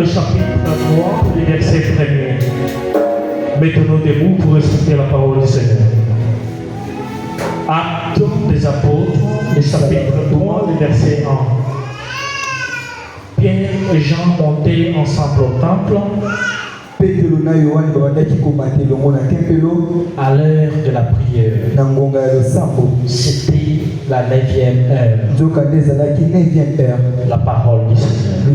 le chapitre 3, le verset 1er. Mettons-nous debout pour écouter la parole du Seigneur. Actes des apôtres, le chapitre 3, le verset 1. Pierre et Jean montaient ensemble au temple à l'heure de la prière. C'était la 9e heure. La parole du Seigneur.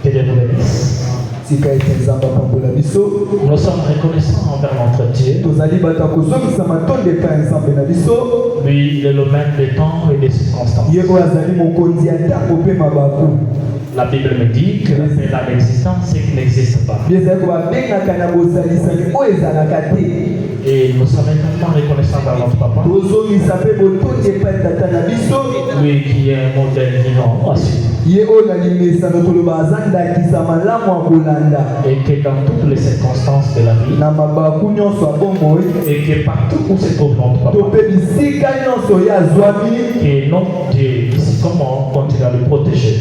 Que Dieu nous bénisse. Nous sommes reconnaissants envers notre Dieu. Lui, il est le même des temps et des circonstances. La Bible me dit que l'appel à l'existence, c'est qu'il n'existe pas. Et nous sommes également reconnaissants dans notre papa. Lui qui est un modèle vivant aussi. Et que dans toutes les circonstances de la vie, et que partout où se trouve notre papa, que notre Dieu, comment continuer à le protéger.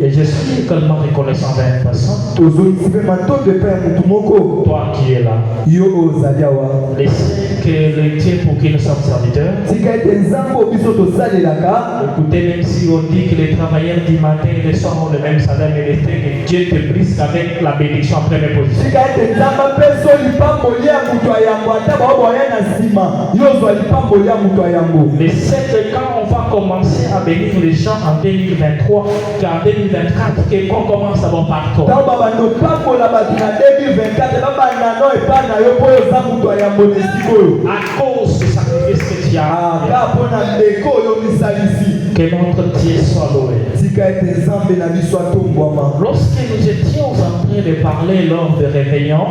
Et je suis également reconnaissant d'un personne. Toi qui es là, laissez que le Dieu pour qui nous sommes serviteurs. Écoutez, même si on dit que les travailleurs du matin et du soir ont le même salaire, mais que Dieu te brise avec la bénédiction en première position. Mais c'est quand on va commencer à bénir les gens en 2023 qu'en 2024 qu'on commence à voir partout. À cause du sacrifice que tu as fait. Que notre Dieu soit loué. Lorsque nous étions en train de parler lors de réveillon,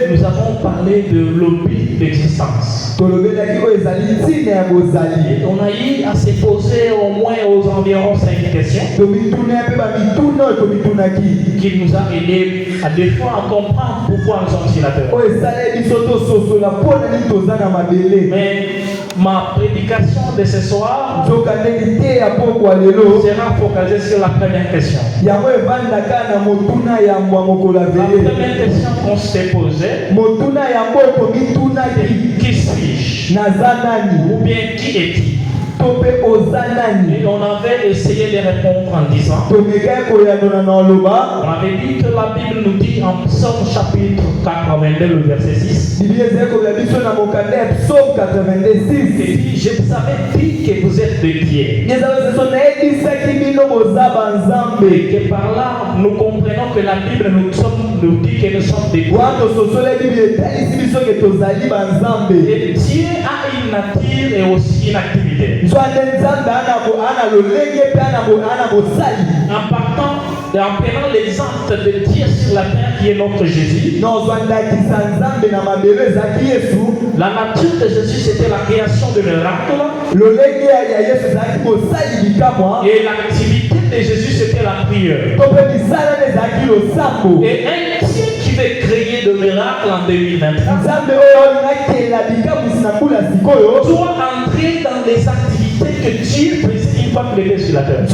nous avons parlé de l'oubli d'existence. On a eu à se poser au moins aux environs 5 questions qui nous a aidé à des fois à comprendre pourquoi nous sommes sur la terre. Mais ma prédication de ce soir sera focalisée sur la première question. La première question qu'on s'est posée, qui suis-je? Ou bien qui es-tu? Et on avait essayé de répondre en disant, on avait dit que la Bible nous dit en Psaume chapitre 82, le verset 6, je vous avais dit que vous êtes de Dieu. Et que par là, nous comprenons que la Bible nous dit que nous sommes de Dieu. Et Dieu a une nature et aussi une activité. En prenant l'exemple de Dieu sur la terre qui est notre Jésus, la nature de Jésus c'était la création de miracles, et l'activité de Jésus c'était la prière. Et un Dieu qui veut créer de miracles en 2023 doit entrer dans les activités que Dieu faisait une fois qu'il était sur la terre.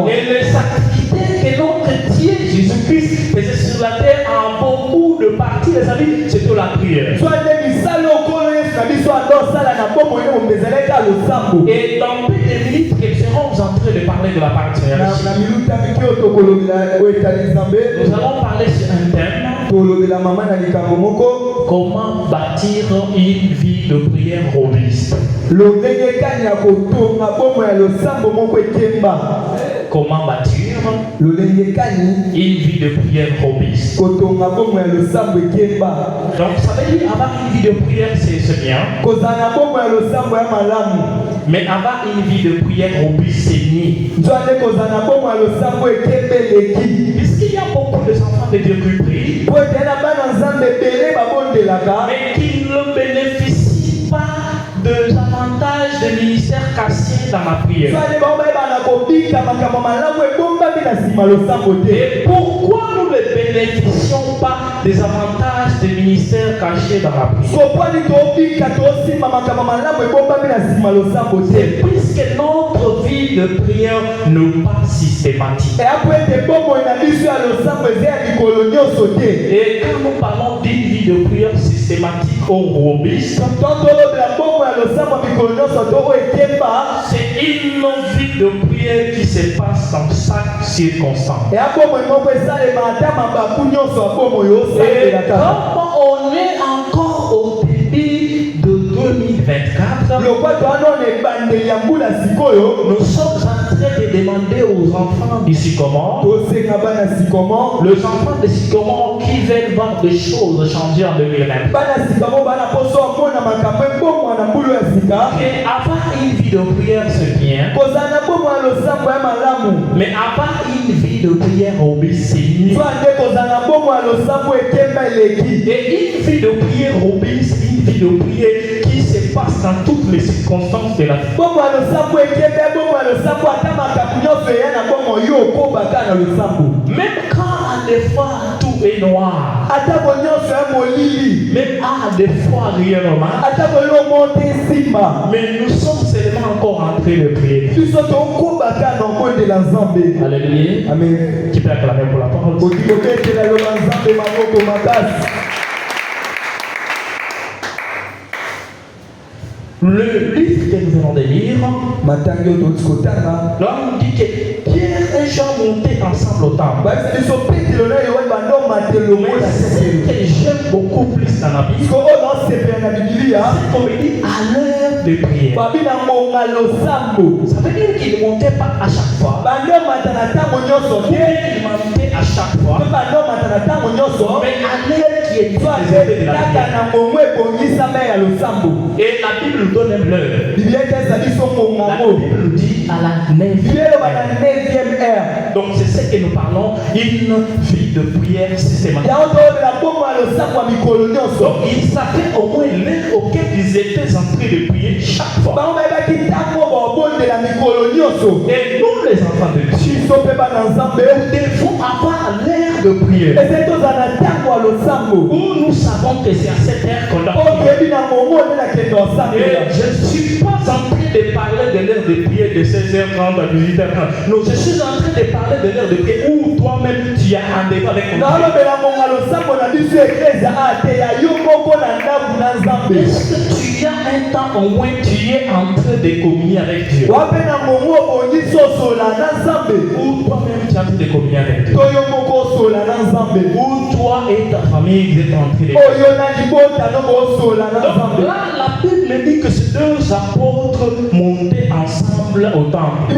Et les activités que notre Dieu Jésus-Christ faisait sur la terre en beaucoup de parties, les amis, c'était la prière. Et dans peu de minutes, nous serons en train de parler de la partie. Nous allons parler sur un thème. Comment bâtir une vie de prière robuste? Comment bâtir une vie de prière robuste? Donc ça veut dire avoir une vie de prière c'est bien. Mais avoir une vie de prière robuste c'est mieux. Puisqu'il y a beaucoup d'enfants de Dieu qui prient, mais qui ne bénéficient pas des avantages des ministères cachés dans la prière. Et pourquoi nous ne bénéficions pas des avantages des ministères cachés dans la prière? C'est puisque notre vie de prière n'est pas systématique. Et quand nous parlons d'une vie de prière systématique ou robuste, c'est une vie de prière qui se passe dans chaque circonstance. Et comme on est encore au début de 2024, nous sommes en train de demander aux enfants du Sycomore, les enfants du Sycomore qui veulent voir des choses changer en 2020, et avoir une vie de prière c'est bien, mais avoir une vie de prière robuste c'est mieux. Et une vie de prière robuste, une vie de prière qui se passe dans toutes les circonstances de la vie. Même quand des fois tout est noir, même des fois rien ne marche, mais nous sommes seulement encore en train de prier. Alléluia. Amen. Qui peut acclamer pour la parole? Le livre que nous venons de lire, là on dit que Pierre et Jean montaient ensemble au temple. Mais ce que j'aime beaucoup plus dans la Bible, c'est qu'on me dit à l'heure de prière. Ça veut dire qu'ils ne montaient pas à chaque fois. Ils montaient à chaque fois. Mais à l'heure qui est réservée de la prière. Et la Bible nous donne même l'heure. La Bible nous dit à la 9e heure. Donc c'est ce que nous parlons, une vie de prière systématique. Donc ils savaient au moins l'heure auquel ils étaient en train de prier chaque fois. Et nous les enfants de Dieu, nous devons avoir l'heure de prière. Où nous savons que c'est à cette heure qu'on doit prier. Et je ne suis pas en train de parler de l'heure de prière de 16h30 à 18h30. Non, je suis en train de parler de l'heure de prière où toi-même tu as rendez-vous avec ton Dieu. Est-ce que tu as un temps au moins tu es en train de communier avec Dieu? Ou toi-même tu es en train de communier avec Dieu? Ou toi et ta famille vous êtes en train de donc là, la Bible dit que ces deux apôtres montaient ensemble au temple.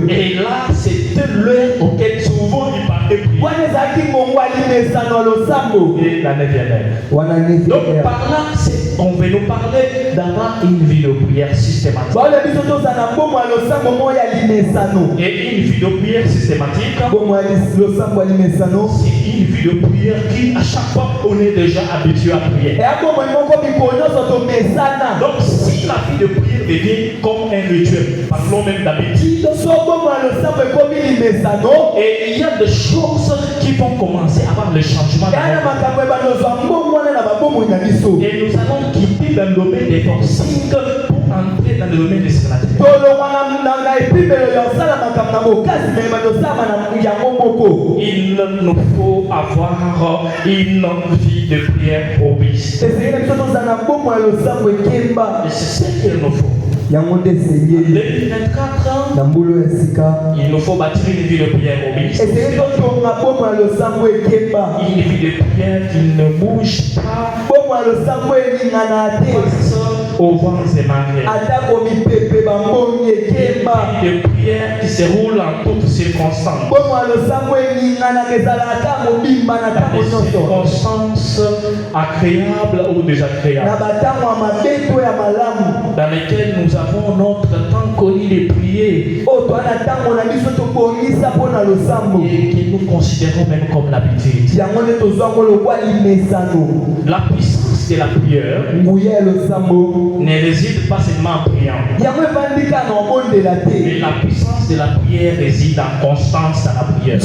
Et là, c'était l'heure auquel souvent ils partaient prier. Et la 9e heure. Donc par là, on veut nous parler d'avoir une vie de prière systématique. Et une vie de prière systématique, c'est une vie de prière qui, à chaque fois, on est déjà habitué à prier. Donc si la vie de prière devient comme un rituel, parlons même d'habitude, et il y a des choses qui vont commencer à avoir le changement. Et nous allons quitter le domaine des forcing pour entrer dans le domaine des spirituels. Il nous faut avoir une vie de prière robuste. Et c'est ce qu'il nous faut. En 2024, il nous faut bâtir une vie de prière robuste. Une vie de prière qui ne bouge pas au vent et marées. Une vie de prière qui se roule en toutes circonstances. Des circonstances agréables ou désagréables. Dans lesquelles nous avons notre temps connu les prières et que nous considérons même comme l'habitude. La puissance de la prière ne réside pas seulement en priant, mais la puissance de la prière réside en constance dans la prière.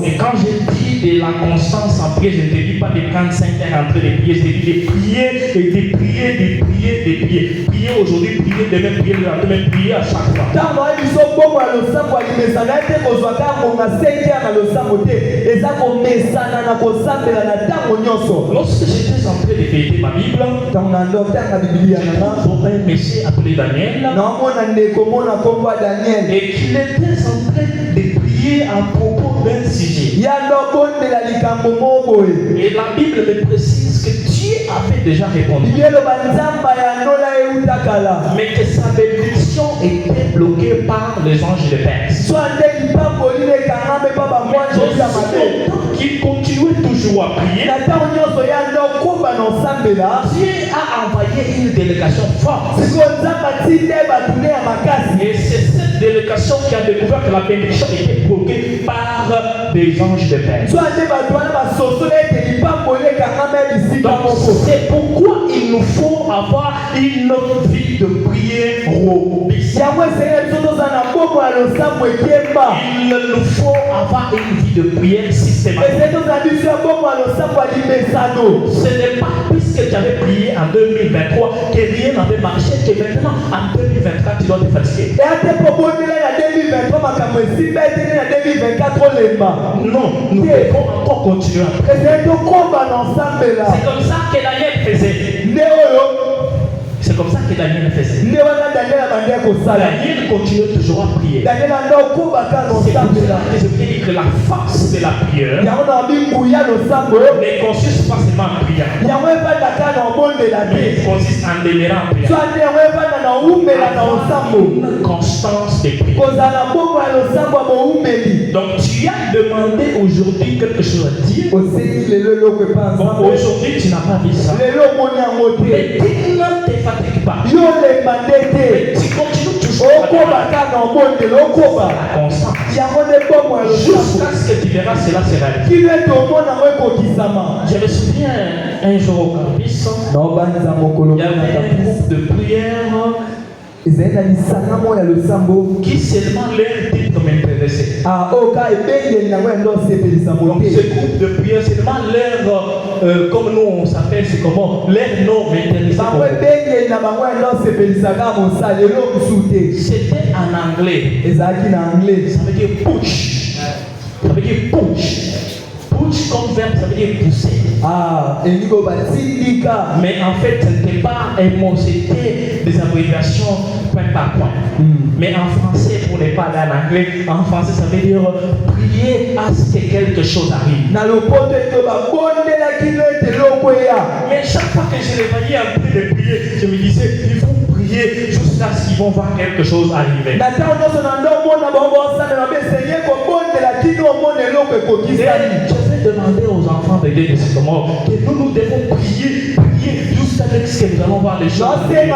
Et quand je dis de la constance en prière, je ne te dis pas de 35 heures en train de prier, je te dis de prier et de prier, de prier, de prier. Prier aujourd'hui, prier demain, prier le lendemain, prier à chaque fois. Lorsque j'étais en train de feuilleter ma Bible, j'ai trouvé un monsieur appelé Daniel, et qu'il était en train de prier à propos d'un sujet. Et la Bible me précise que Dieu avait déjà répondu, mais que sa bénédiction était bloquée par les anges de Perse. Qu'il continuait toujours à prier, Dieu a envoyé une délégation forte. Et c'est cette délégation qui a découvert que la bénédiction était bloquée par des anges de Perse. C'est pourquoi il nous faut avoir une vie de prière robuste. Il nous faut avoir une vie de prière systématique. Ce n'est pas puisque tu avais prié en 2023 que rien n'avait marché, que maintenant en 2024 tu dois te fatiguer. Non, nous devons encore continuer. C'est comme ça que Daniel faisait. C'est comme ça que Daniel faisait. Daniel continue toujours à prier. C'est pour ça que je veux dire que la force de la prière ne consiste pas seulement en priant, mais consiste en demeurant en priant. Une constance de prière. Donc tu as demandé aujourd'hui quelque chose à Dieu. Bon, aujourd'hui tu n'as pas dit ça. Mais tu ne te fatigues pas. Tu continues toujours à constance. Jusqu'à ce que tu verras cela se réaliser. Je me souviens un jour au campus, il y avait un groupe de prière qui seulement leur titre m'intéressait. Donc ce groupe de prière, seulement leur, comme nous on s'appelle, c'est comment, leur nom m'intéressait. C'était en anglais. Ça veut dire push. Ça veut dire push. Push comme verbe, ça veut dire pousser. Mais en fait, ce n'était pas un mot, c'était des abréviations point par point. Mais en français, pour ne pas aller en anglais, en français, ça veut dire prier à ce que quelque chose arrive. Mais chaque fois que je les voyais en train de prier, je me disais, il faut prier jusqu'à ce qu'ils vont voir quelque chose arriver. Je vais demander aux enfants de Dieu de ce moment que nous devons prier jusqu'à ce que nous allons voir les choses. Même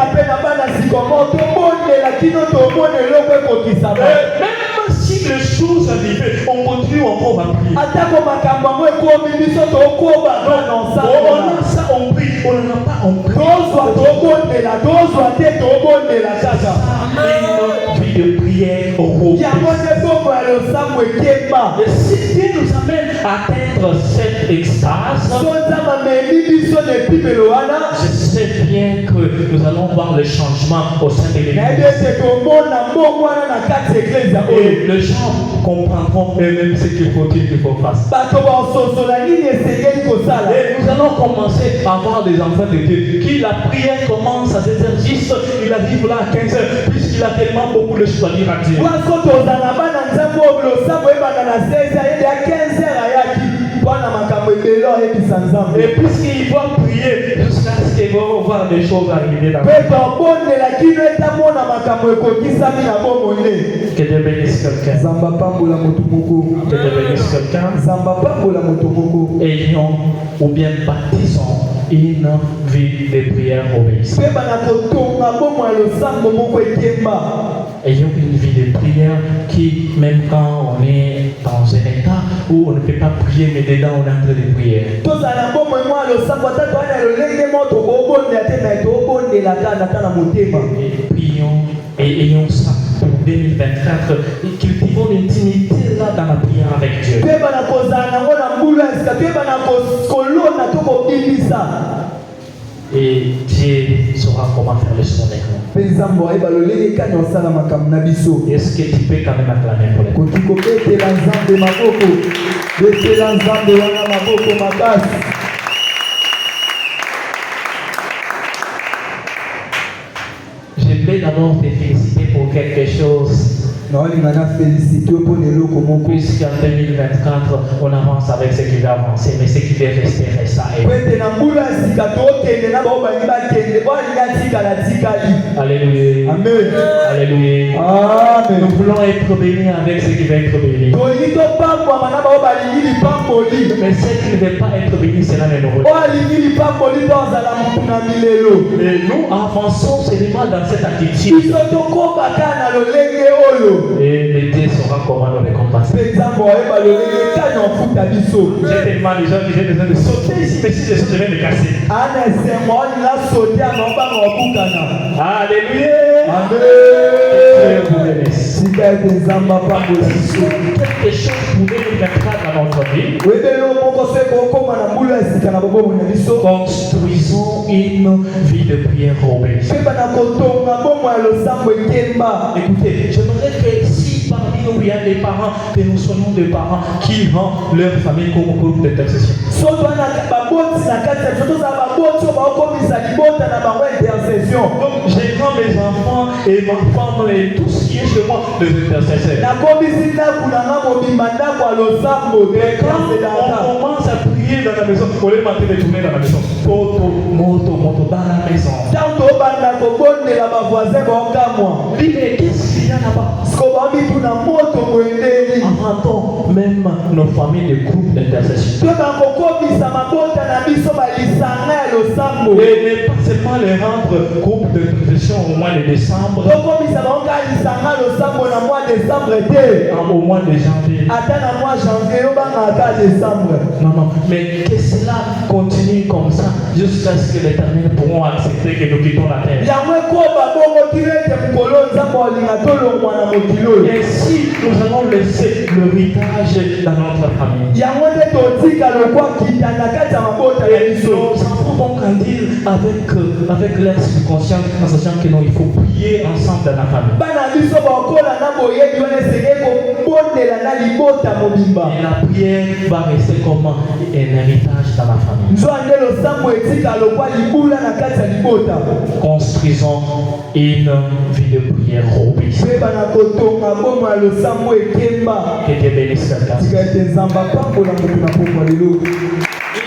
si les choses arrivent, on continue encore à prier. On a ça, on prie. On n'en a pas, on prie. Une vie de prière robuste. Et si Dieu nous amène à atteindre cette extase, je sais bien que nous allons voir le changement au sein de l'Église. Et les gens comprendront eux-mêmes ce qu'il faut faire. Et nous allons commencer à avoir des enfants de Dieu qui la prière commence à 16h10, il arrive là à 15h, puisqu'il a tellement beaucoup de choses à dire à Dieu. Et puisqu'il va prier jusqu'à ce qu'il va voir des choses arriver dans le monde. Que Dieu bénisse quelqu'un. Que Dieu bénisse quelqu'un. Ayons ou bien baptisons une vie de prière obéissante. Ayons une vie de prière qui, même quand on est dans un état où on ne peut pas prier, mais dedans on est en train de prier. Et prions et ayons ça pour 2024 et cultivons l'intimité là dans la prière avec Dieu. Et Dieu saura comment faire le son d'écran. Est-ce que tu peux quand même acclamer pour les Je vais d'abord te féliciter pour quelque chose. Puisqu'en 2024, on avance avec ce qui va avancer, mais ce qui va rester reste à être. Alléluia. Amen. Alléluia. Amen. Nous voulons être bénis avec ce qui va être béni. Mais ce qui ne veut pas être béni, cela ne nous regarde. Et nous avançons seulement dans cette attitude. Et le Dieu saura comment nous récompenser. J'ai tellement de gens qui ont besoin de sauter ici, mais si je saute, je vais me casser. Alléluia. Dieu vous bénisse. Quelque chose pour 2024 dans notre vie. Construisons une vie de prière obéissante. Écoutez, j'aimerais que si parmi nous il y a des parents, que nous soyons des parents qui rendent leur famille comme groupe d'intercession. Donc j'ai rends mes enfants et ma femme et tout ce qui est chez moi des intercesseurs. Et quand on commence à prier dans la maison, on les matin de tourner dans la maison. Moto, dans la maison. Dis, mais qu'est-ce qu'il y a là-bas? Inventons même nos familles de groupes d'intercession. Et pas seulement les rendre groupe d'intercession au mois de décembre. Au mois de janvier. Non, mais que cela continue comme ça jusqu'à ce que l'Éternel pourront accepter que nous quittons la terre. Et si nous allons laisser l'héritage dans notre famille, nos enfants vont grandir avec leur subconscient en sachant que non, il faut prier ensemble dans la famille. Et la prière va rester comme un héritage dans la famille. Construisons une vie de prière obéissante. Que Dieu bénisse quelqu'un.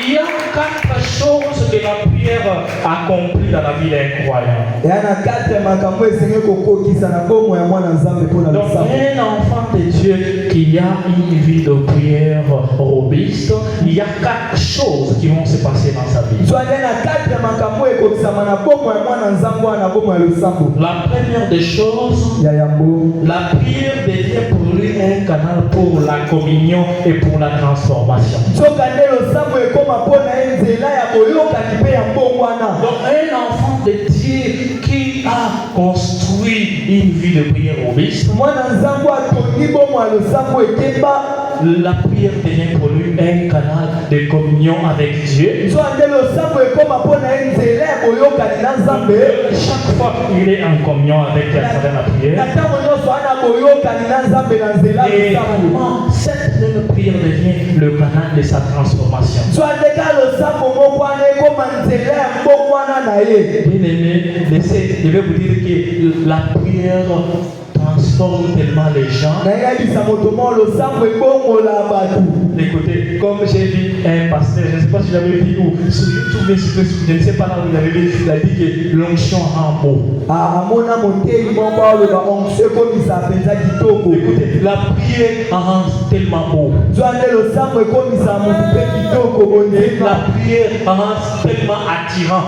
Il y a 4 choses que la prière accomplit dans la vie d'un croyant. Donc un enfant de Dieu qui a une vie de prière robuste, il y a 4 choses qui vont se passer dans sa vie. La première des choses, la prière devient pour lui un canal pour la communion et pour la transformation. Donc un enfant de Dieu qui a construit une vie de prière robuste, la prière devient pour lui un canal de communion avec Dieu. Chaque fois qu'il est en communion avec Dieu à travers la prière, et cette même prière devient le canal de sa transformation. Bien aimé, je vais vous dire que la prière transforme transforme tellement les gens. Écoutez, comme j'ai vu un pasteur, je ne sais pas si j'avais vu ou sur YouTube, mais je ne sais pas là où il avait vu, il a dit que l'onction rend beau. Écoutez, la prière rend tellement beau. La prière rend tellement attirant.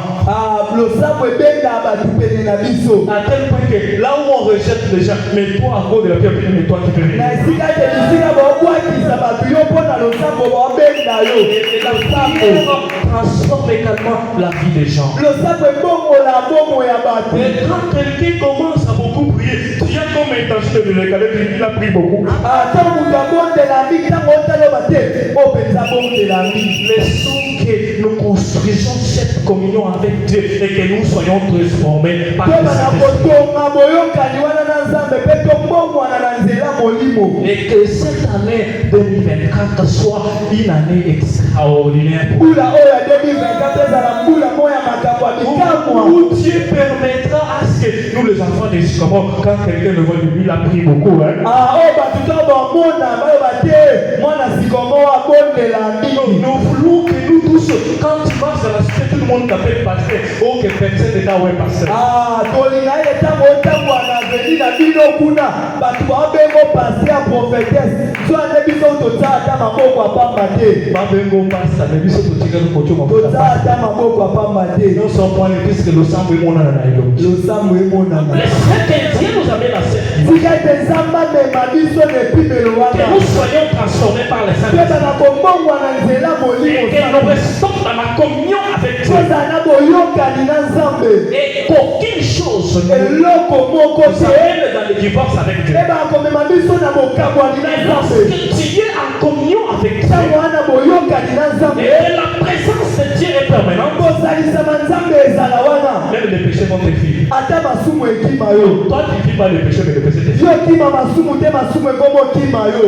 À tel point que là où on rejette les gens, mais toi à cause de la prière, mais toi qui peux venir. Et la prière transforme également la vie des gens. Et quand quelqu'un commence à beaucoup prier, tu as comme intention de le regarder, il a prié beaucoup. Laissons que nous construisons cette communion avec Dieu et que nous soyons transformés par le Saint-Esprit. Et que cette année 2024 soit une année extraordinaire pour nous. Où Dieu permettra à ce que nous les enfants des Sycomores, quand quelqu'un le voit de lui, il a pris beaucoup. Hein? Nous voulons que nous tous, quand tu marches dans la société, tout le monde t'appelle pasteur. Oh, que personne n'est là où est pasteur. Nous sommes point puisque le sang est mon anaïdo. Le Saint Dieu nous amène à cette vie. Que nous soyons transformés par le Saint-Esprit. Et que nous restons dans la communion avec Dieu. Et qu'aucune chose nous amène dans le divorce avec Dieu. Et lorsque tu es en communion avec Dieu, et la présence de Dieu est permanente, même les péchés vont te fuir. Toi tu ne vis pas les péchés, mais les péchés te fuient.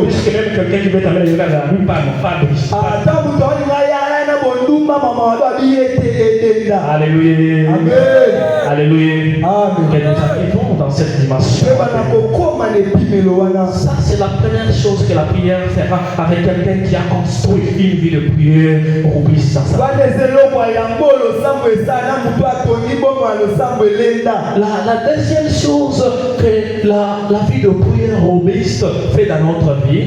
Puisque même quelqu'un qui veut t'amener à la rue, pas de riche. Alléluia. Amen. Alléluia. Amen. Que nous arrivons dans cette dimension. Ça, c'est la première chose que la prière fera avec quelqu'un qui a construit une vie de prière robuste. La deuxième chose que la vie de prière robuste fait dans notre vie,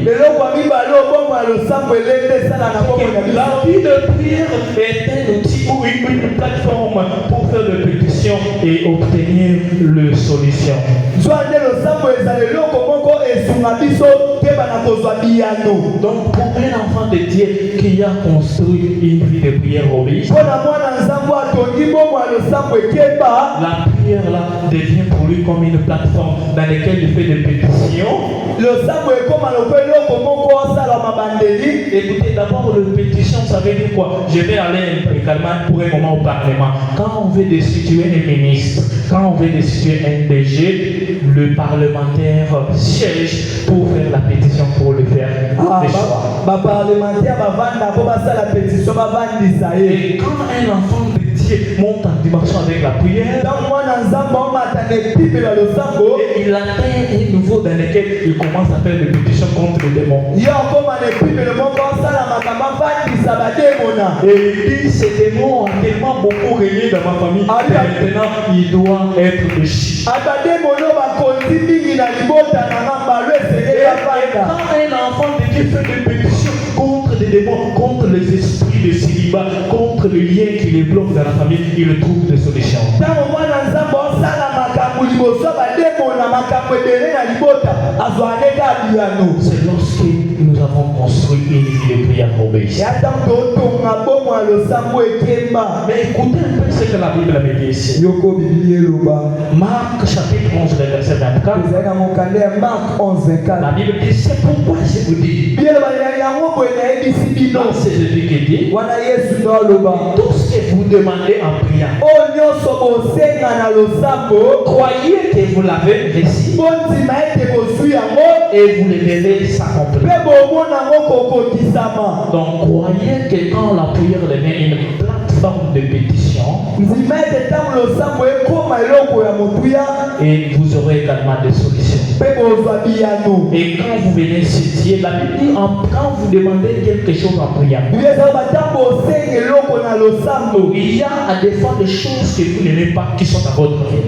la vie de prière est un outil ou une plateforme pour faire des pétitions et obtenir le solution. Donc pour un enfant de Dieu qui a construit une vie de prière robuste, la prière là devient pour lui comme une plateforme dans laquelle il fait des pétitions. Écoutez, d'abord le pétition, ça veut dire quoi? Je vais aller également pour un moment au Parlement. Quand on veut destituer un ministre, quand on veut destituer un DG, le parlementaire siège pour faire la pétition pour le faire. Et quand un enfant de Dieu monte en dimension avec la prière, et il atteint un niveau dans lequel il commence à faire des pétitions contre les démons. Et il dit, ces démons ont tellement beaucoup régné dans ma famille, et maintenant il doit être déchu. Et quand un enfant de Dieu fait des pétitions contre des démons, contre les esprits de célibat, contre le lien qui les bloque dans la famille, il trouve des solutions. C'est lorsque nous avons construit une vie de prière robuste. Mais écoutez un peu ce que la Bible avait dit ici. Marc chapitre 11, verset 24. La Bible dit, c'est pourquoi je vous dis. C'est Jésus qui dit, tout ce que vous demandez en priant, croyez que vous l'avez reçu et vous le verrez s'accomplir. Donc croyez que quand la prière devient une plateforme de pétition, et vous aurez également des solutions. Et quand vous venez citer, la Bible dit, quand vous demandez quelque chose en priant, il y a à des fois des choses que vous n'aimez pas qui sont à votre vie.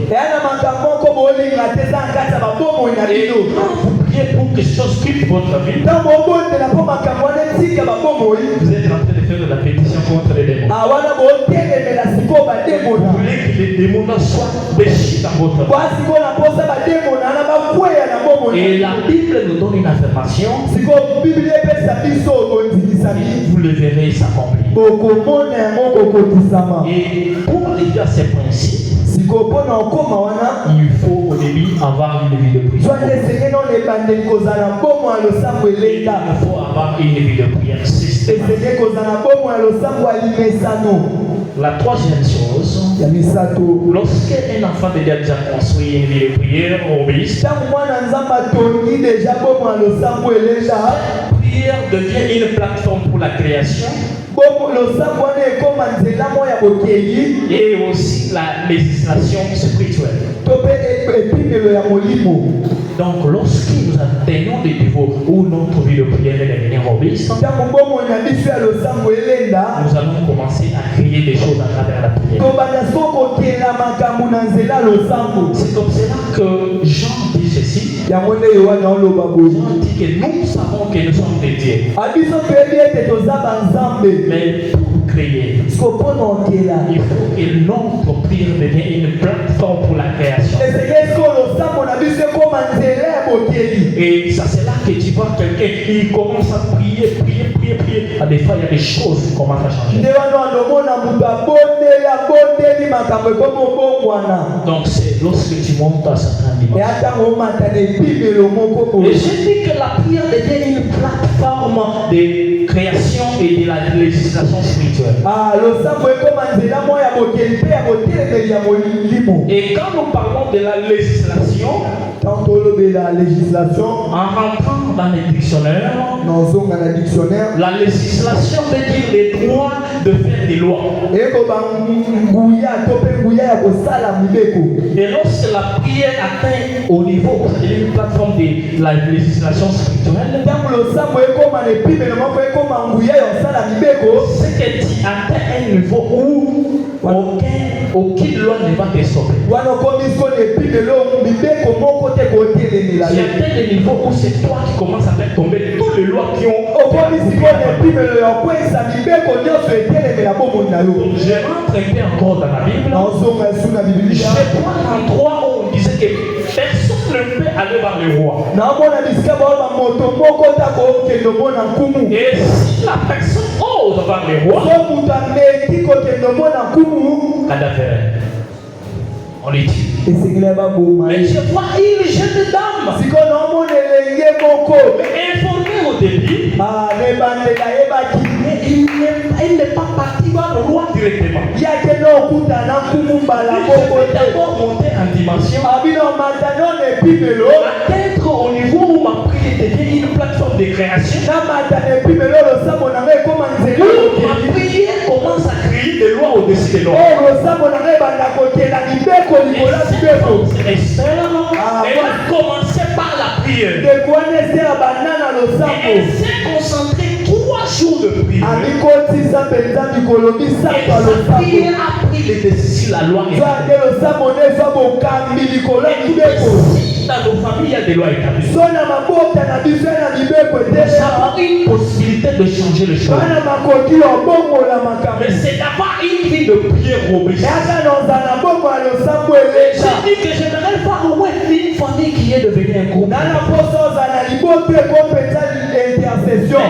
Et quand vous priez pour que ces choses quittent votre vie, vous êtes en train de faire de la pétition contre les démons. Vous voulez que les démons soient péchés dans votre vie. Et la Bible nous donne une affirmation. Vous le verrez s'accomplir. Et pour arriver à ces principes, il faut au début avoir une vie de prière. Il faut avoir une vie de prière systématique. La troisième chose, lorsqu'un enfant déjà construit une vie de prière, obéit, la prière devient une plateforme pour la création et aussi la législation spirituelle. Donc, lorsque nous atteignons des niveaux où notre vie de prière est devenue robuste, nous allons commencer à créer des choses à travers la prière. C'est comme cela que Jean dit ceci. Jean dit que nous savons que nous sommes des dieux. Mais pour créer, il faut que notre prière devienne une plateforme pour la création. Et ça, c'est là que tu vois quelqu'un qui commence à prier. À des fois, il y a des choses qui commencent à changer. Donc, c'est lorsque tu montes à certains niveaux. Et je dis que la prière devient une plateforme de création et de la législation spirituelle. Et quand nous parlons de la législation, en rentrant dans les dictionnaires, la législation veut dire les droits de faire des lois. Et lorsque la prière atteint au niveau où ça devient une plateforme de la législation spirituelle, c'est que tu atteins un niveau où aucune loi ne va te sauver. Tu atteins le niveau où c'est toi qui commences à faire tomber toutes les lois qui ont. Je rentre un peu encore dans la Bible. Je vois en 3 où on disait que personne ne peut aller vers le roi. Et si la personne ose vers le roi, cadavre, on les tue. Mais je vois une jeune dame informée au début. Elle n'est pas partie voir le roi directement. Il faut d'abord monter en dimension, atteindre au niveau où ma prière devient une plateforme de création. Ma prière commence à créer des lois au-dessus des lois. Esther, elle a commencé par la prière. Elle s'est concentrée 3 jours de prière. Et sa prière a pris les décisions, la loi. Dans nos familles, il y a des lois établies. Nous avons une possibilité de changer les choses. Mais c'est d'avoir une vie de prière robuste. Je dis que j'aimerais voir au moins une famille qui est devenue un groupe. Mais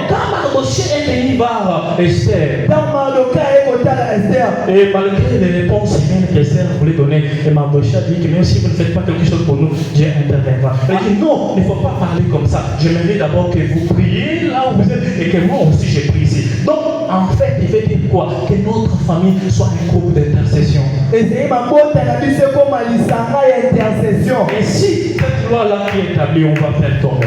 quand Mardochée est venu voir Esther, et malgré les réponses humaines qu'Esther voulait donner, et Mardochée a dit que même si vous ne faites pas quelque chose pour nous, Dieu interviendra. Elle dit non, il ne faut pas parler comme ça. J'aimerais d'abord que vous priez là où vous êtes et que moi aussi je prie ici. Donc en fait, il veut dire quoi? Que notre famille soit un groupe d'intercession. Et si cette loi-là qui est établie, on va faire tomber.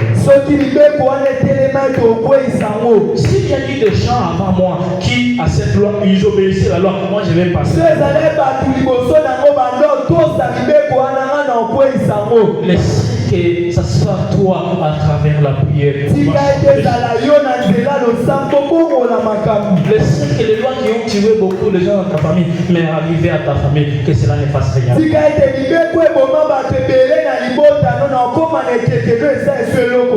S'il y a eu des gens avant moi qui, à cette loi, ils obéissaient à la loi, moi je vais passer. Laissez que ça se Sois toi à travers la prière. Le seul que les lois qui ont tué beaucoup de gens dans ta famille, mais arrivé à ta famille, que cela ne fasse rien.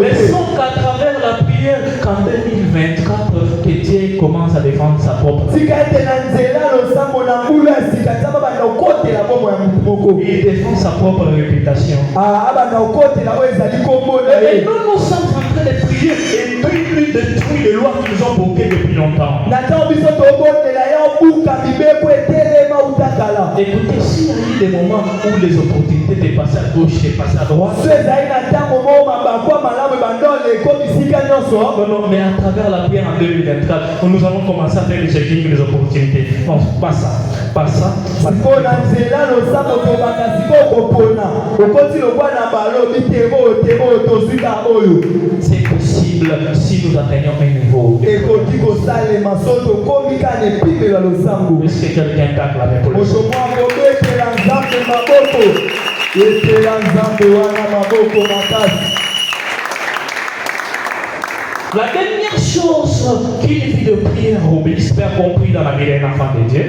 Laissons qu'à travers la prière, qu'en 2024, que Dieu commence à défendre sa propre. Il défend sa propre réputation. Et nous sommes en train de prier et plus détruire les lois qui nous ont bloqués depuis longtemps. Écoutez, s'il y a eu des moments où les opportunités de passer à gauche, de passer à droite, non, mais à travers la prière en 2024, nous allons commencer à faire le checking des opportunités. Non, pas ça. Pas ça. C'est possible si nous atteignons un niveau. Est-ce que quelqu'un t'a clamé pour le La dernière chose qu'une vie de prière obéisse, bien compris dans la vie d'un enfant de Dieu,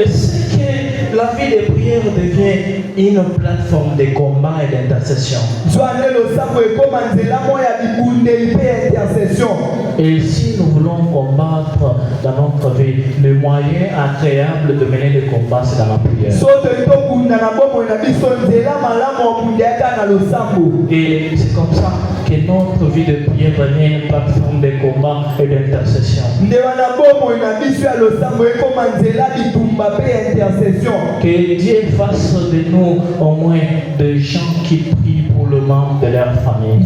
c'est que la vie de prière devient une plateforme de combat et d'intercession. Et si nous voulons combattre dans notre vie, le moyen agréable de mener le combat, c'est dans la prière. Et c'est comme ça que notre vie de prière devient une plateforme de combat et d'intercession. Que Dieu fasse de nous au moins des gens qui prient pour le membre de leur famille.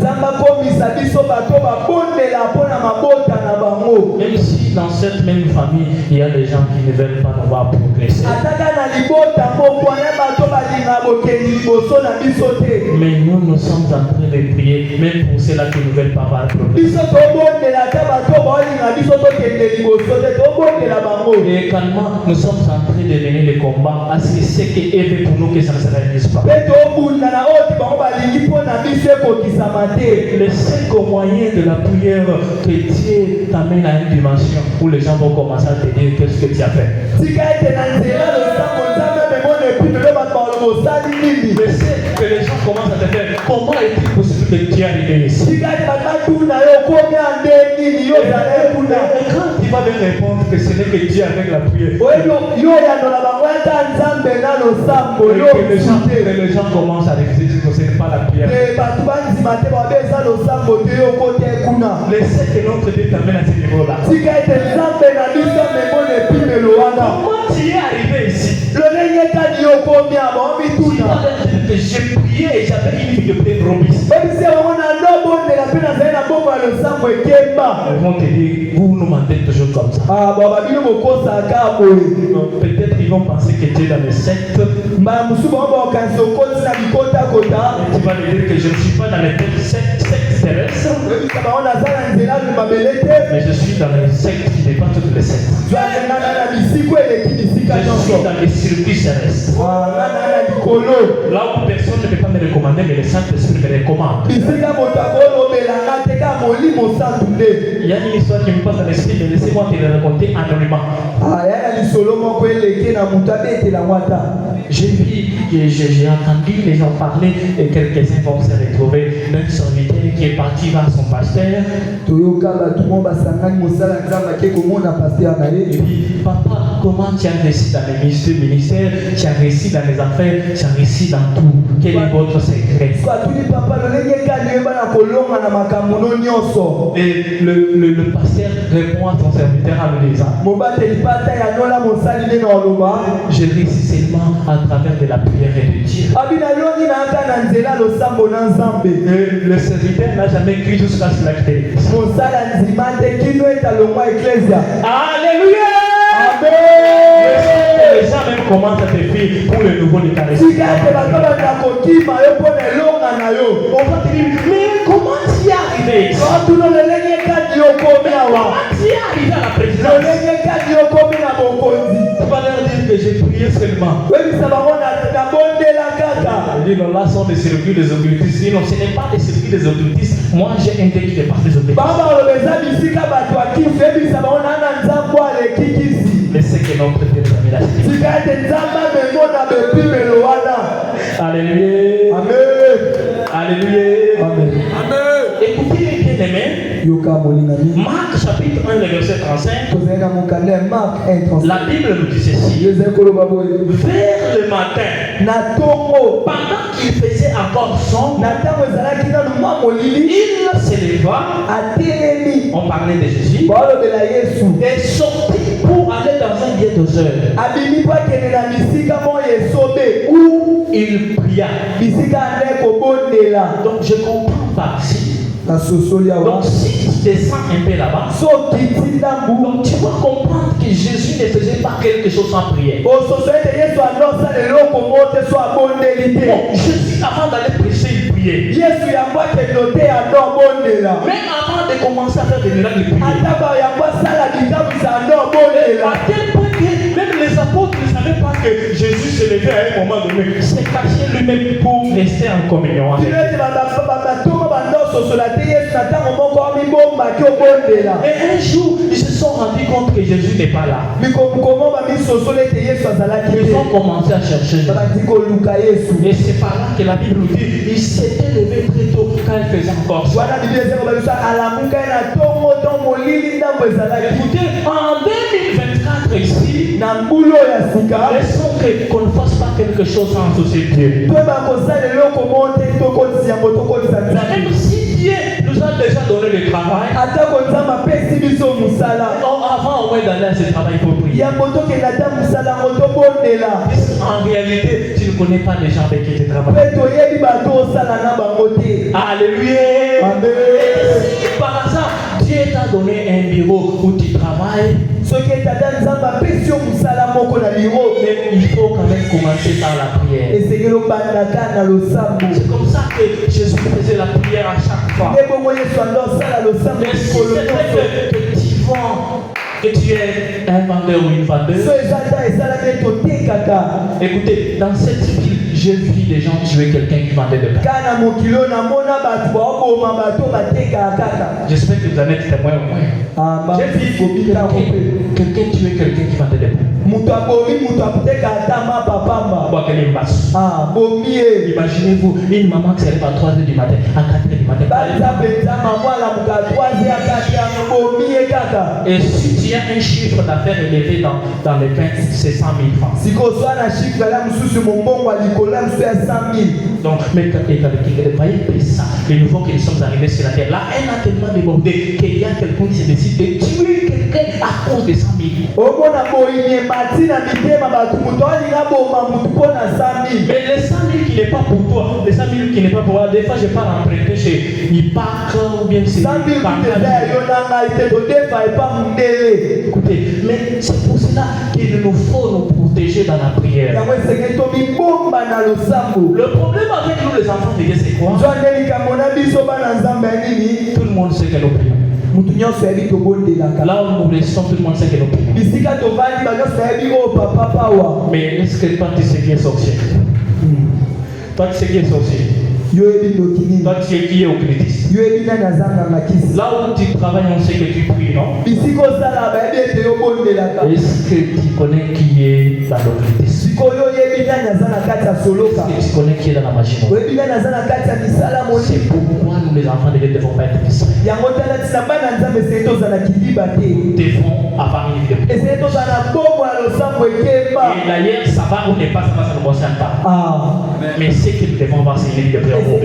Même si dans cette même famille, il y a des gens qui ne veulent pas nous voir progresser. Mais nous sommes en train de prier, même pour ceux-là qui ne veulent pas voir progresser. Et également, nous sommes en train de mener le combat à ce que c'est que pour nous que ça ne se réalise pas. Le seul moyen de la prière que Dieu t'amène à une dimension où les gens vont commencer à te dire qu'est-ce que tu as fait. Je sais que les gens commencent à te faire comment est-il possible que tu es arrivé ici? Et quand tu vas bien répondre que ce n'est que Dieu avec la prière, les gens commencent à réfléchir que ce n'est pas la prière. Le seul que notre Dieu t'amène à ce niveau-là. Comment tu es arrivé ici? J'ai prié et j'avais une vie de prière promise. Ils vont te dire, vous nous mentez toujours comme ça. Peut-être ils vont penser que tu es dans les sectes. Et tu vas leur dire que je ne suis pas dans les sectes terrestres. Mais je suis dans les sectes qui dépassent toutes les sectes. Je suis dans les circuits terrestres. Là où personne ne peut pas me recommander, mais le Saint-Esprit me recommande. Il y a une histoire qui me passe à l'esprit, mais laissez-moi te la raconter anonymement. J'ai entendu les gens parler et quelques-uns vont se retrouver d'un serviteur qui est parti vers son pasteur. Et puis, papa, comment tu as réussi dans les ministères, tu as réussi dans les affaires, tu as réussi dans tout. Quel est votre secret? Et le pasteur répond à son serviteur en lui disant, je réussis seulement à travers de la prière et de Dieu. Le serviteur n'a jamais cru jusqu'à ce qu'il Alléluia! Les gens même commencent à te fuir pour le nouveau déclaration. On va te dire, mais comment tu es arrivé? Comment tu es arrivé à la présidence? Tu vas leur dire que j'ai prié seulement. dit non, là sont des circuits des occultistes. Sinon, ce n'est pas des circuits des occultistes. Moi, j'ai un qui fait partie des occultistes. Mais c'est que notre Dieu nous a mis la Alléluia. Amen. Alléluia. Amen. Écoutez les bien-aimés. Marc chapitre 1, le verset 35. La Bible nous dit ceci. Vers le matin, pendant qu'il faisait encore sombre, il se leva. On parlait de Jésus. Et sortit pour aller dans un lieu de jeûne. Où il pria. Donc je comprends pas si. Donc si tu descends un peu là-bas, donc tu vas comprendre que Jésus ne faisait pas quelque chose sans prière. Bon, Jésus avant d'aller prêcher, il priait. Même avant de commencer à faire des miracles, il priait. À quel point que même les apôtres ne savaient pas que Jésus se levait à un moment donné. Il s'est caché lui-même pour rester en communion avec lui. Et un jour, ils se sont rendus compte que Jésus n'est pas là. Ils ont commencé à chercher Jésus. Et c'est par là que la Bible nous dit il s'était levé très tôt quand il faisait encore soir. Écoutez, en 2024 ici, laissons qu'on ne fasse pas quelque chose sans associer Dieu. Même si Dieu nous a déjà donné le travail, avant au moins d'aller à ce travail, il faut prier. En réalité, tu ne connais pas les gens avec qui tu travailles. Alléluia. Si par hasard, Dieu t'a donné un bureau où tu travailles, il faut quand même commencer par la prière. C'est comme ça que Jésus faisait la prière à chaque fois. Et si c'est vrai que tu es un vendeur ou une vendeuse, écoutez, dans cette ville, j'ai vu des gens tuer quelqu'un qui vendait de pain. J'espère que vous en êtes témoin au moins. J'ai vu quelqu'un tuer quelqu'un qui vendait de pain. Imaginez-vous une maman qui se lève à 3h du matin, à 4h du matin. Et si tu as un chiffre d'affaires élevé dans les pains, c'est 100 000 francs. Donc, mais ça, les nouveaux qui sommes arrivés sur la terre, la haine a tellement débordé qu'il y a quelqu'un qui se décide de tuer quelqu'un à cause de 100 000. Mais les 100 000 qui n'est pas pour toi, les 100 000 qui n'est pas pour toi, des fois je pars emprunter chez Ipac ou bien c'est écoutez, mais c'est pour cela qu'il nous faut nous protéger dans la prière. Le problème avec nous les enfants de Dieu c'est quoi? Tout le monde sait que nous prions. Là où nous restons, tout le monde sait que nous prions. Mais est-ce que toi tu sais qui est sorcier? Toi tu sais qui est sorcier? Toi tu sais qui est occultiste? Là où tu travailles, on sait que tu pries, non? Est-ce que tu connais qui est dans l'occultisme? Est-ce que tu connais qui est dans la magie? C'est pourquoi nous les enfants de Dieu ne devons pas être distraits. Nous devons avoir une vie de prière. Et d'ailleurs, ça va ou n'est pas, ça ne nous concerne pas. Mais ce que nous devons avoir, c'est une vie de prière. Donc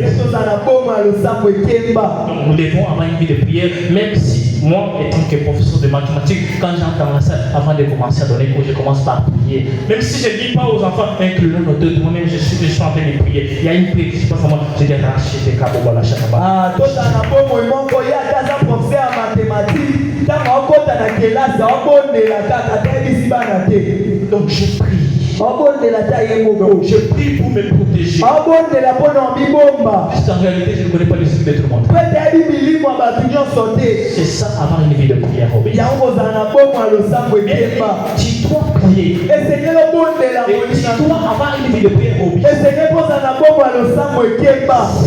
nous devons avoir une vie de prière, même si moi, étant que professeur de mathématiques, quand j'entends ça, avant de commencer à donner cours, je commence par prier. Même si je ne dis pas aux enfants, incluant nos deux, moi-même je suis en train de prier. Il y a une prière qui se passe à moi, je dis racheter des câbles à la chakaba. Donc je prie. Je prie pour me protéger. Puisqu'en réalité, je ne connais pas les signes de tout le monde. C'est ça, avoir une vie de prière. Tu dois prier. Et tu dois avoir une vie de prière.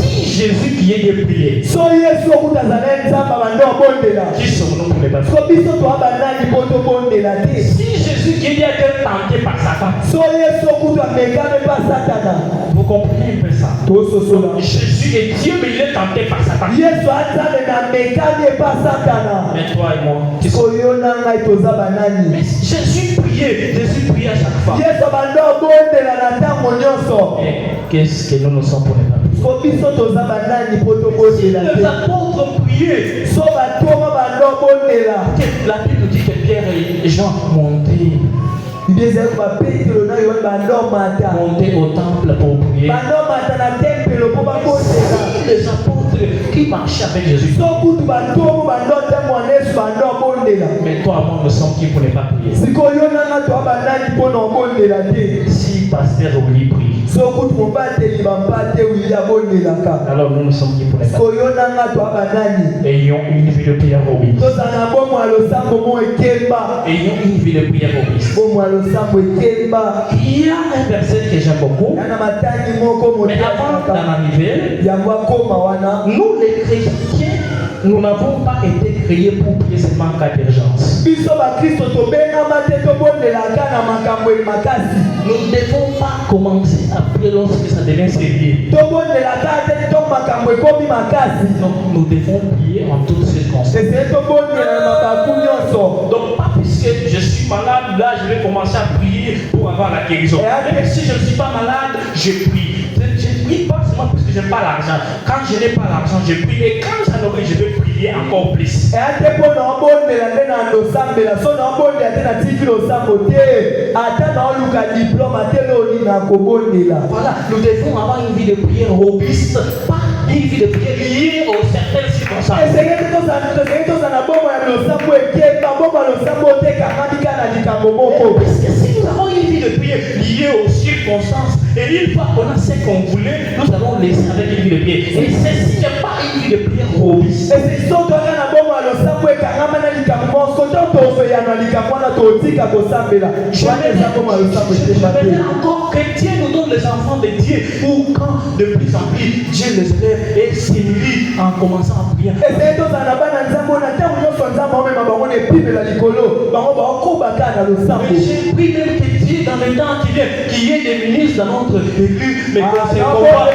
Si Jésus qui est de prier, qui sommes-nous pour les baptêmes? Si Jésus qui est d'être tenté par Satan, vous comprenez un peu ça? Jésus est Dieu, mais il est tenté par Satan. Mais toi et moi, mais Jésus priait à chaque fois. Et qu'est-ce que nous sommes pour les baptêmes? Les apôtres priaient. La Bible dit que Pierre et Jean montaient au temple pour prier. Les apôtres qui marchaient avec Jésus. Mais toi, moi, nous sommes qui pour ne pas prier? Si pasteur oublie prier, alors nous sommes qui pour ne pas prier? Ayons une vie de prière obéisse. Ayons une vie de prière obéisse. Il y a un verset que j'aime beaucoup. Mais avant d'en arriver, nous les chrétiens, nous n'avons pas été créés pour prier seulement en cas d'urgence. Nous ne devons pas commencer à prier lorsque ça devient sérieux. Non, nous devons prier en toutes circonstances. Donc, pas puisque je suis malade, là je vais commencer à prier pour avoir la guérison. Même si je ne suis pas malade, je prie. Je ne prie pas seulement parce que je n'ai pas l'argent. Quand je n'ai pas l'argent, je prie. Et quand j'en aurai, je vais prier encore plus. Voilà, nous devons avoir une vie de prière robuste, pas une vie de prière liée aux certaines circonstances. Parce que si nous avons une vie de prière liée aux circonstances, et une fois qu'on a ce qu'on voulait, nous allons laisser avec une vie de prière. Et ceci n'est pas une vie de prière robuste. Je vais encore que Dieu nous donne les enfants de Dieu pour quand de plus en plus Dieu les élève et s'élit en commençant à prier. Mais j'ai pris même que Dieu dans le temps qui vient, qu'il y ait des ministres dans notre église, mais que c'est combat.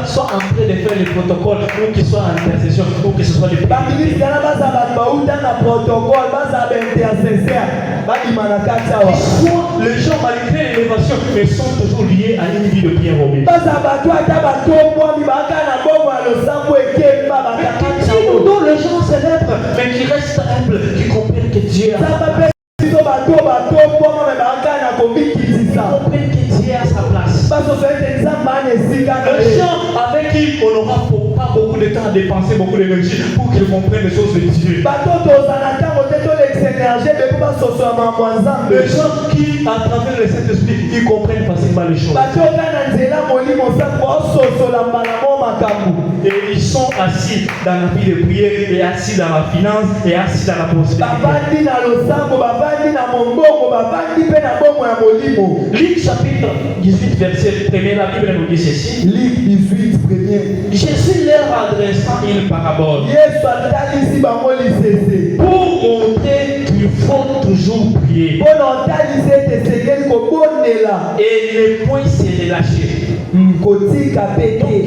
Soit en train de faire les protocoles, ou qu'ils soient en intercession, ou que ce soit des soit les gens malgré l'élévation, mais sont toujours liés à une vie de prière obéie. Dont les gens célèbrent, mais qui restent humbles, qui comprennent que Dieu a sa place. Les gens avec qui on n'aura pas beaucoup de temps à dépenser, beaucoup d'énergie pour qu'ils comprennent les choses de Dieu. Les gens qui, à travers le Saint-Esprit, ils comprennent facilement les choses. Et ils sont assis dans la vie de prière, et assis dans la finance, et assis dans la prospérité. Luc chapitre 18, verset 1, la Bible nous dit ceci. Luc 18, 1er. Jésus leur adressant une parabole pour montrer qu'il faut toujours prier et ne point se relâcher. Donc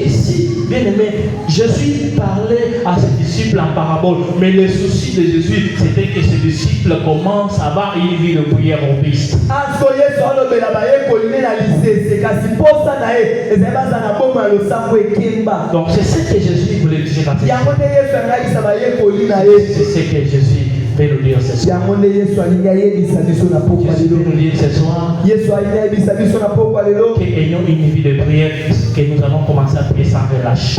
ici, bien aimé, Jésus parlait à ses disciples en parabole, mais le souci de Jésus, c'était que ses disciples commencent à avoir une vie de prière robuste. Donc c'est ce que Jésus voulait dire. C'est ce que Jésus peut nous dire ce soir. Jésus peut nous dire ce soir qu'ayons une vie de prière, que nous allons commencer à prier sans relâche.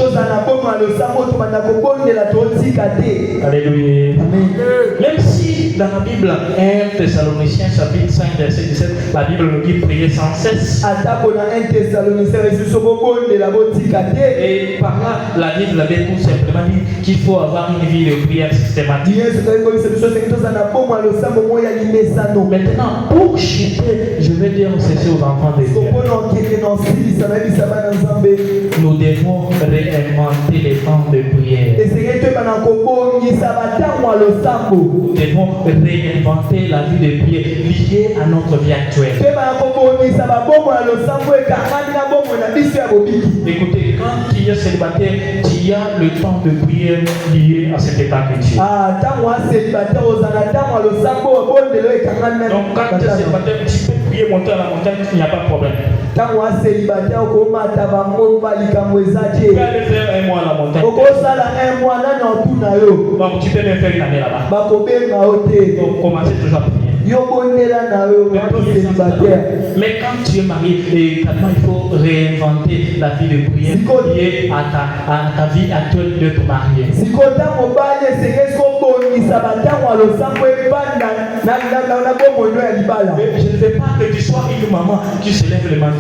Alléluia. Même si dans la Bible, 1 Thessaloniciens chapitre 5 verset 17, la Bible nous dit prier sans cesse. Et par là, la Bible avait tout simplement dit qu'il faut avoir une vie de prière systématique. Maintenant, pour chuter, je vais dire ceci aux enfants de Dieu. Nous devons réinventer les temps de prière. Nous devons réinventer la vie de prière liée à notre vie actuelle. Écoutez, quand tu es célibataire, tu as le temps de prière lié à cet état que tu es. Donc quand tu es célibataire, tu peux prier monter à la montagne, il n'y a pas de problème. Tu peux aller faire un mois à la montagne. Donc tu peux même faire une année là-bas. Donc commencez toujours à prier. Mais quand tu es marié, également il faut réinventer la vie de prière liée à ta vie actuelle de te marier. Je ne veux pas que tu sois une maman qui se lève le matin,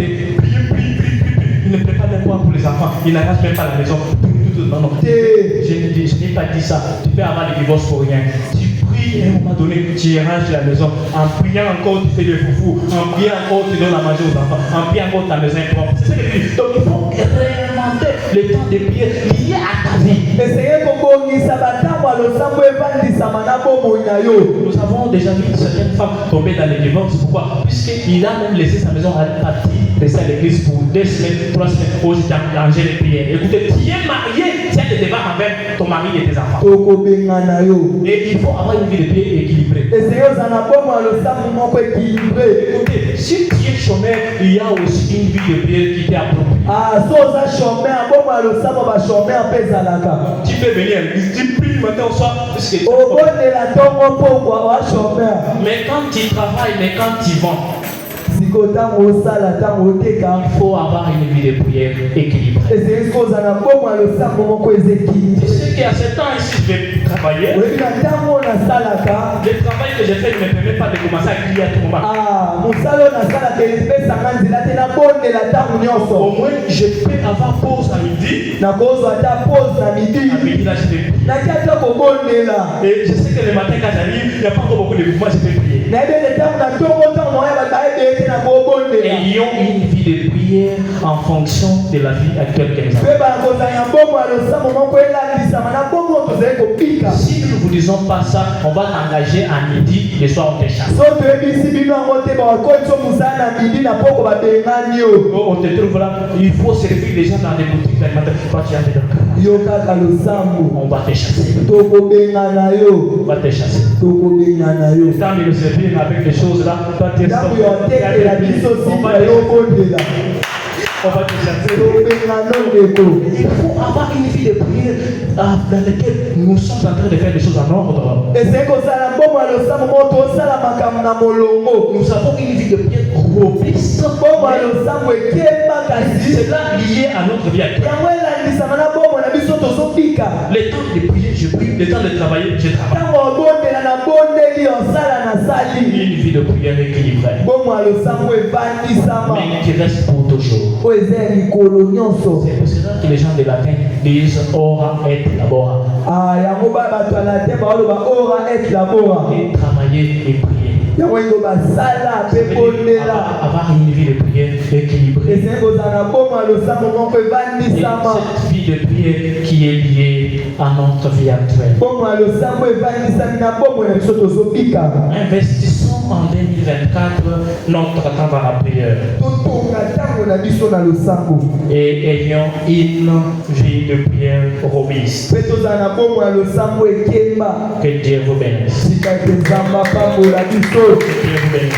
prie, il ne prépare même pas pour les enfants, il n'arrache même pas la maison. Non, non, je n'ai pas dit ça. Tu peux avoir le divorce pour rien. Et à un moment donné, tu ranges la maison. En priant encore, tu fais le foufou. En priant encore, tu donnes à manger aux enfants. En priant encore, ta maison est propre. C'est ce que je dis. Donc, il faut réinventer le temps de prière lié à ta vie. Nous avons déjà vu certaines femmes tomber dans le divorce. Pourquoi? Puisqu'il a même laissé sa maison à partir rester à l'église pour 2 semaines, 3 semaines. Aujourd'hui, tu as rangé les prières. Écoutez, tu es marié, tu as des débats avec ton mari et tes enfants. Et il faut avoir une vie de prière équilibrée. Écoutez, si tu es chômeur, il y a aussi une vie de prière qui t'est appropriée. Tu peux venir à l'église, tu pries matin au soir. Mais quand tu travailles, mais quand tu vends, il faut avoir une vie de prière équilibrée. Tu sais qu'à ce temps ici, je vais travailler. Le travail que j'ai fait ne me permet pas de commencer à crier à tout moment. Au moins, je peux avoir pause à midi. À midi, là, je vais prier. Et je sais que le matin, quand j'arrive, il n'y a pas encore beaucoup de mouvements, je peux prier. Et ayons une vie de prière en fonction de la vie actuelle que nous avons. Si nous ne vous disons pas ça, on va t'engager à midi, le soir on te chasse. On te trouve là, il faut servir les gens dans des boutiques alimentaires. On va te chasser. On va te chasser. Tant de nous servir avec des choses là, toi tu es on va te chasser. Il faut avoir une vie de prière dans laquelle nous sommes en train de faire des choses en ordre. Nous avons une vie de prière robuste. C'est là lié à notre vie actuelle. Le temps de prier, je prie. Le temps de travailler, je travaille. Une vie de prière équilibrée. Mais qui reste pour toujours. C'est pour cela que les gens de latin disent ora et labora. Et travailler et prier. Avoir une vie de prière équilibrée. Et cette vie de prière qui est liée à notre vie actuelle. Investissons en 2024 notre temps dans la prière. Et ayons une vie de prière robuste. Que Dieu vous bénisse. Que Dieu vous bénisse.